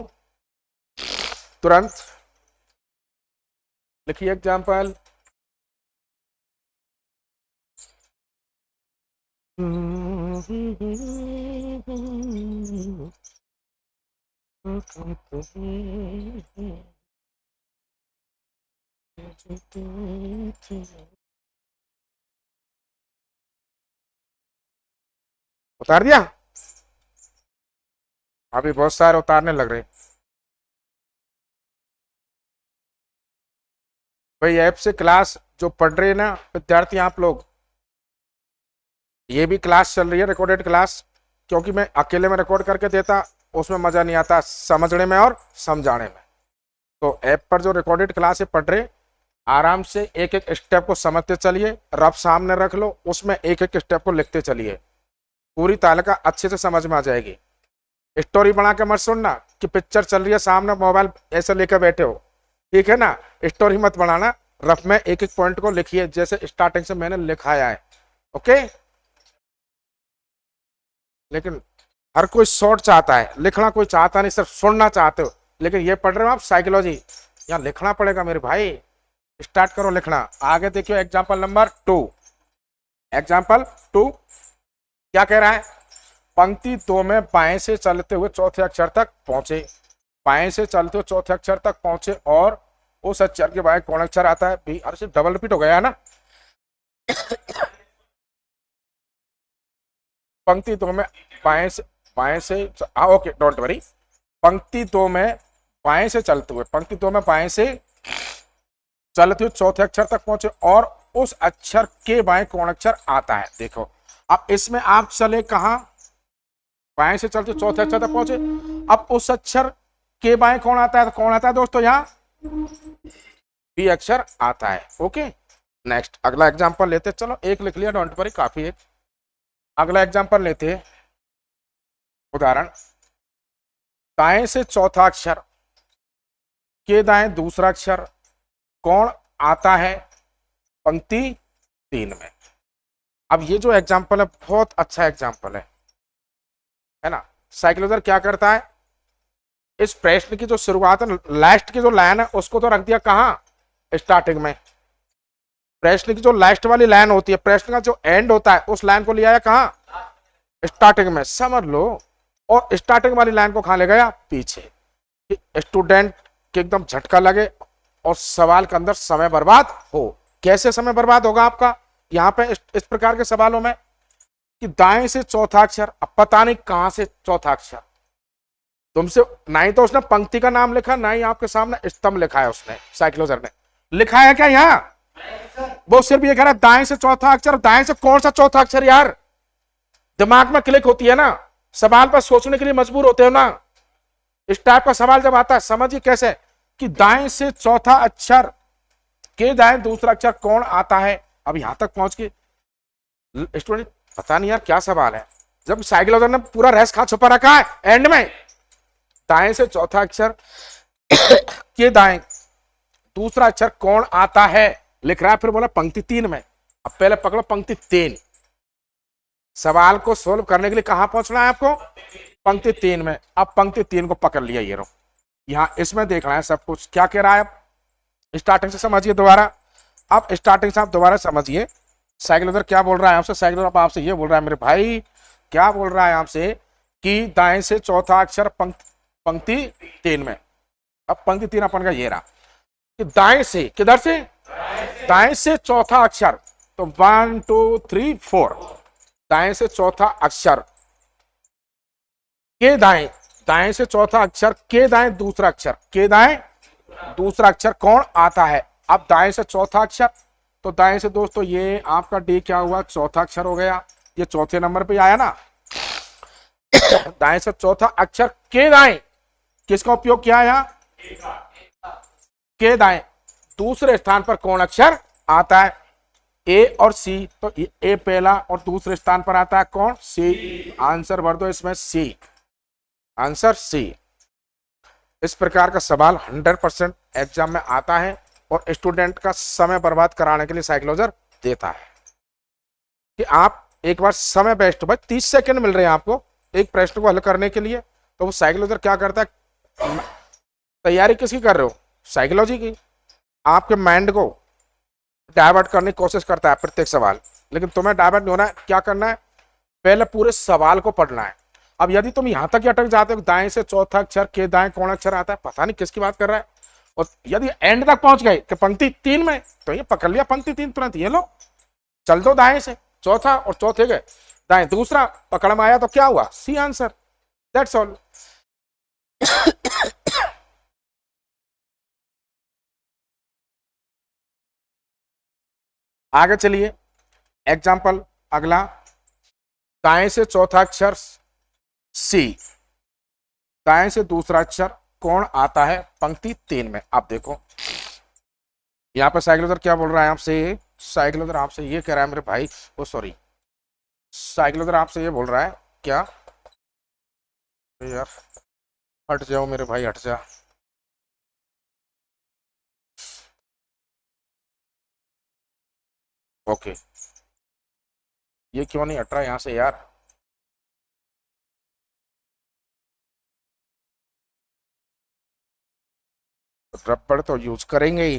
तुरंत। लिखिए एग्जाम्पल। उतार दिया? अभी बहुत सारे उतारने लग रहे भाई। ऐप से क्लास जो पढ़ रहे हैं ना विद्यार्थी, आप लोग, ये भी क्लास चल रही है रिकॉर्डेड क्लास, क्योंकि मैं अकेले में रिकॉर्ड करके देता उसमें मजा नहीं आता समझने में और समझाने में। तो ऐप पर जो रिकॉर्डेड क्लास है पढ़ रहे, आराम से एक एक स्टेप को समझते चलिए, रफ सामने रख लो, उसमें एक एक स्टेप को लिखते चलिए, पूरी तालिका अच्छे से समझ में आ जाएगी। स्टोरी बना के मत सुनना कि पिक्चर चल रही है सामने, मोबाइल ऐसे लेकर बैठे हो। ठीक है ना। स्टोरी मत बनाना, रफ में एक एक पॉइंट को लिखिए जैसे स्टार्टिंग से मैंने लिखाया है। ओके। लेकिन हर कोई शॉर्ट चाहता है, लिखना कोई चाहता नहीं, सिर्फ सुनना चाहते हो। लेकिन ये पढ़ रहे हो आप साइकोलॉजी, यहाँ लिखना पड़ेगा मेरे भाई। स्टार्ट करो लिखना। आगे देखियो एग्जाम्पल नंबर 2। एग्जाम्पल 2 क्या कह रहा है? पंक्ति 2 में बाएं से चलते हुए चौथे अक्षर तक पहुंचे। बाएं से चलते हुए चौथे अक्षर तक पहुंचे और उस अक्षर के बाएं कौन अक्षर आता है? बी। अरे सिर्फ डबल रिपीट हो गया है ना। पंक्ति 2 में बाएं से ओके डोंट वरी। पंक्ति 2 में बाएं से चलते हुए चौथे अक्षर तक पहुंचे और उस अक्षर के बाएं कौन अक्षर आता है? देखो अब इसमें आप चले कहां? बाएं से चलते चौथे अक्षर तक पहुंचे। अब उस अक्षर के बाएं कौन आता है, तो कौन आता है दोस्तों, यहाँ बी अक्षर आता है। ओके, नेक्स्ट अगला एग्जांपल लेते, चलो एक लिख लिया, डोंट वरी, काफी है। अगला एग्जांपल लेते, उदाहरण, दाएं से चौथा अक्षर के दाएं दूसरा अक्षर कौन आता है पंक्ति 3 में। अब ये जो एग्जांपल है बहुत अच्छा एग्जांपल है ना। साइक्लोजर क्या करता है, इस प्रश्न की जो शुरुआत है, लास्ट की जो लाइन है उसको तो रख दिया कहां, स्टार्टिंग में। प्रश्न की जो लास्ट वाली लाइन होती है, प्रश्न का जो एंड होता है, उस लाइन को ले आया कहां, स्टार्टिंग में, समझ लो। और स्टार्टिंग वाली लाइन को कहां ले गया, पीछे, स्टूडेंट के एकदम झटका लगे और सवाल के अंदर समय बर्बाद हो। कैसे समय बर्बाद होगा आपका यहाँ पे इस प्रकार के सवालों में, कि दाएं से चौथा अक्षर, अब पता नहीं कहां से चौथा अक्षर, तुमसे ना ही तो उसने पंक्ति का नाम लिखा, ना ही आपके सामने स्तंभ लिखा है, उसने साइक्लोजर ने लिखा है क्या यहाँ, वो सिर्फ ये कह रहा है दाएं से चौथा अक्षर। दाएं से कौन सा चौथा अक्षर यार, दिमाग में क्लिक होती है ना, सवाल पर सोचने के लिए मजबूर होते हो ना। इस टाइप का सवाल जब आता है समझिए कैसे, कि दाएं से चौथा अक्षर के दाएं दूसरा अक्षर कौन आता है। अब यहां तक पहुंच के स्टूडेंट पता नहीं यार क्या सवाल है, जब साइक्लोजर ने पूरा रहस्य कहां छुपा रखा है, एंड में। दाएं से चौथा अक्षर के दाएं दूसरा अक्षर कौन आता है लिख रहा है, फिर बोला पंक्ति 3 में। अब पहले पकड़ो पंक्ति 3, सवाल को सोल्व करने के लिए कहां पहुंचना है आपको, पंक्ति 3 में। अब पंक्ति 3 को पकड़ लिया, ये रो यहां इसमें देखना है सब कुछ क्या कह रहा है। अब स्टार्टिंग से समझिए दोबारा, अब स्टार्टिंग से आप दोबारा समझिए साइक्लोजर क्या बोल रहा है आपसे। साइक्लोजर आपसे ये बोल रहा है मेरे भाई, क्या बोल रहा है आपसे, कि दाएं से चौथा अक्षर पंक्ति 3 में। अब पंक्ति 3 अपन का ये रहा, कि दाएं से, किधर से, दाएं से चौथा अक्षर, तो 1 2 3 4, दाएं से चौथा अक्षर के दाएं, दाएं से चौथा अक्षर के दाएं दूसरा अक्षर, के दाएं दूसरा अक्षर कौन आता है। अब दाएं से चौथा अक्षर, तो दाएं से दोस्तों ये आपका डी क्या हुआ, चौथा अक्षर हो गया, ये चौथे नंबर पे आया ना। दाएं से चौथा अक्षर के दाएं, किसका उपयोग किया है, के दाएं दूसरे स्थान पर कौन अक्षर आता है, ए और सी। तो ए पहला और दूसरे स्थान पर आता है कौन, सी। आंसर भर दो इसमें सी, आंसर सी। इस प्रकार का सवाल 100% एग्जाम में आता है और स्टूडेंट का समय बर्बाद कराने के लिए साइक्लोजर देता है, कि आप एक बार समय बेस्ट हो, भाई 30 सेकंड मिल रहे हैं आपको एक प्रश्न को हल करने के लिए। तो वो साइक्लोजर क्या करता है, तैयारी किसकी कर रहे हो, साइकोलॉजी की, आपके माइंड को डाइवर्ट करने की कोशिश करता है प्रत्येक सवाल। लेकिन तुम्हें डाइवर्ट नहीं होना है, क्या करना है, पहले पूरे सवाल को पढ़ना है। अब यदि तुम यहां तक अटक जाते हो दाएं से चौथा अक्षर के दाएं कौन अक्षर आता है, पता नहीं किसकी बात कर रहा है, और यदि एंड तक पहुंच गए कि पंक्ति 3 में, तो ये पकड़ लिया पंक्ति 3 तुरंत, ये लो चल दो दाएं से चौथा और चौथे गए दाएं दूसरा, पकड़ में आया तो क्या हुआ, सी आंसर, दैट्स ऑल। आगे चलिए एग्जाम्पल अगला, दाएं से चौथा अक्षर सी, दाएं से दूसरा अक्षर कौन आता है पंक्ति 3 में। आप देखो यहां पर साइक्लोजर क्या बोल रहा है आपसे, साइक्लोजर आपसे ये कह रहा है मेरे भाई, ओ सॉरी, साइक्लोजर आपसे ये बोल रहा है क्या, यार हट जाओ मेरे भाई, हट जा। ओके, ये क्यों नहीं हट रहा यहां से यार, रबड़ तो यूज करेंगे ही।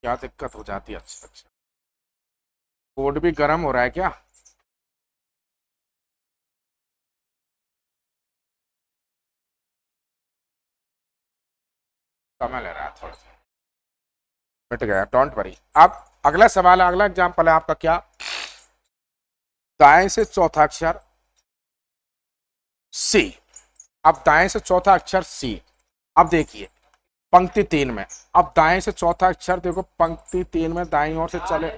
क्या दिक्कत हो जाती है, अच्छा अच्छा, कोड भी गर्म हो रहा है क्या, समय ले रहा है थोड़ा सा, मिट गया, डोंट वरी। अब अगला सवाल है, अगला एग्जाम्पल है आपका क्या, दाएं से चौथा अक्षर सी। अब दाएं से चौथा अक्षर सी, अब देखिए पंक्ति 3 में, अब दाएं से चौथा अक्षर देखो पंक्ति 3 में दाईं ओर से चले,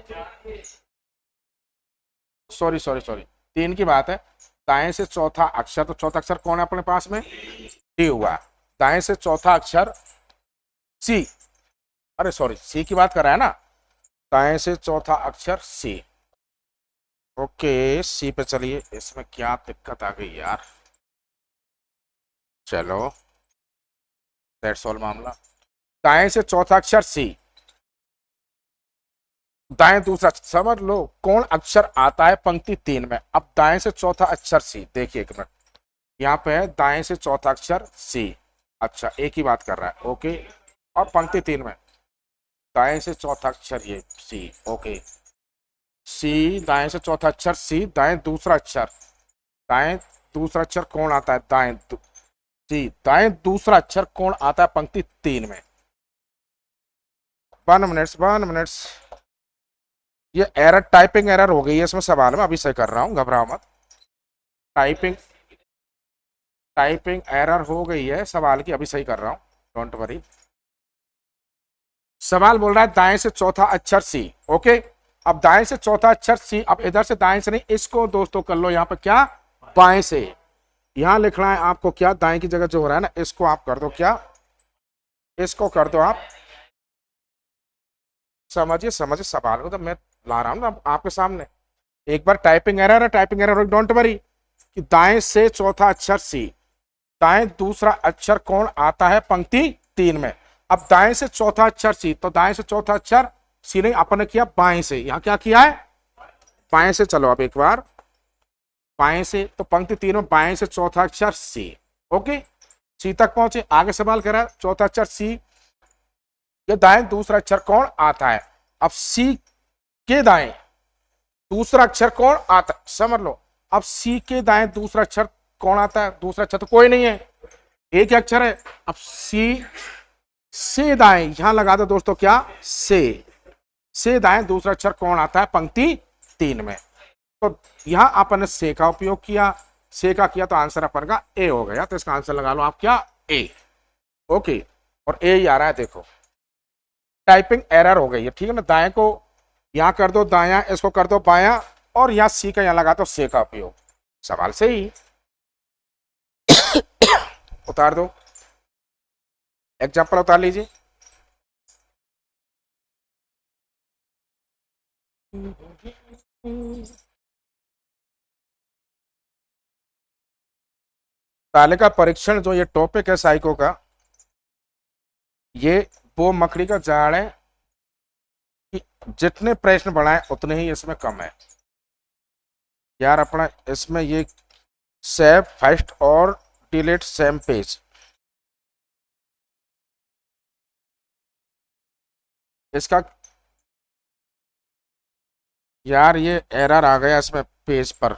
सॉरी सॉरी सॉरी, 3 की बात है। दाएं से चौथा अक्षर, तो चौथा अक्षर कौन है अपने पास में? डी हुआ। दाएं से चौथा अक्षर सी, अरे सॉरी सी की बात कर रहा है ना, दाएं से चौथा अक्षर सी। ओके सी पे चलिए, इसमें क्या दिक्कत आ गई यार, चलो दैट्स ऑल मामला। दाएं से चौथा अक्षर सी, दाएं दूसरा, समझ लो कौन अक्षर आता है पंक्ति 3 में। अब दाएं से चौथा अक्षर सी, देखिए एक मिनट, यहाँ पे है दाएं से चौथा अक्षर सी, अच्छा एक ही बात कर रहा है, ओके। और पंक्ति 3 में दाएं से चौथा अक्षर ये सी, ओके। सी दाएं से चौथा अक्षर सी, दाएं दूसरा अक्षर, दाएं दूसरा अक्षर कौन आता है? सी, दाएं दूसरा अक्षर कौन आता है पंक्ति 3 में? 1 मिनट्स, ये एरर, टाइपिंग एरर हो गई है इसमें सवाल में, अभी सही कर रहा हूँ, घबराओ मत। टाइपिंग टाइपिंग एरर हो गई है सवाल की, अभी सही कर रहा हूँ, डोंट वरी। सवाल बोल रहा है दाएं से चौथा अक्षर सी, ओके। अब दाएं से चौथा अक्षर सी, अब इधर से दाएं से नहीं, इसको दोस्तों कर लो यहाँ पे क्या, बाएं से। यहां लिखना है आपको क्या, दाएं की जगह जो हो रहा है ना, इसको आप कर दो क्या, इसको कर दो आप। समझिए समझिए सवाल को, तो मैं ला रहा हूं ना आपके सामने। एक बार टाइपिंग एरर है, टाइपिंग एरर, डोंट वरी। कि दाएं से चौथा अक्षर सी, दाएं दूसरा अक्षर कौन आता है पंक्ति 3 में। अब दाएं से चौथा अक्षर सी, तो दाएं से चौथा अक्षर सी नहीं, अपन ने किया बाएं से, यहां क्या किया है, बाएं से। चलो अब एक बार बाएं से, तो पंक्ति 3 में बाएं से चौथा अक्षर सी, ओके। सी तक पहुंचे, आगे सवाल करा चौथा अक्षर सी, ये दाएं दूसरा अक्षर कौन आता है। अब सी के दाएं दूसरा अक्षर कौन आता है, समझ लो। अब सी के दाएं दूसरा अक्षर कौन आता है, दूसरा अक्षर तो कोई नहीं है, एक ही अक्षर है। अब सी से दाएं, यहां लगा दो दोस्तों क्या, से दाएं दूसरा अक्षर कौन आता है पंक्ति 3 में। तो यहां अपन ने से का उपयोग किया, से का किया, तो आंसर अपन का ए हो गया। तो इसका आंसर लगा लो आप क्या, ए, ओके। और ए ही आ रहा है, देखो टाइपिंग एरर हो गई है, ठीक है ना। दाएं को यहां कर दो दाया, इसको कर दो बाया, और यहां सी का यहां लगा दो से का उपयोग, सवाल सही। उतार दो, एग्जाम्पल उतार लीजिए। तालिका परीक्षण जो ये टॉपिक है साइको का, ये वो मकड़ी का जाड़ है कि जितने प्रश्न बढ़ाए उतने ही इसमें कम है यार। अपना इसमें ये सेव फर्स्ट और डिलीट सेम पेज, इसका यार ये एरर आ गया इसमें पेज पर।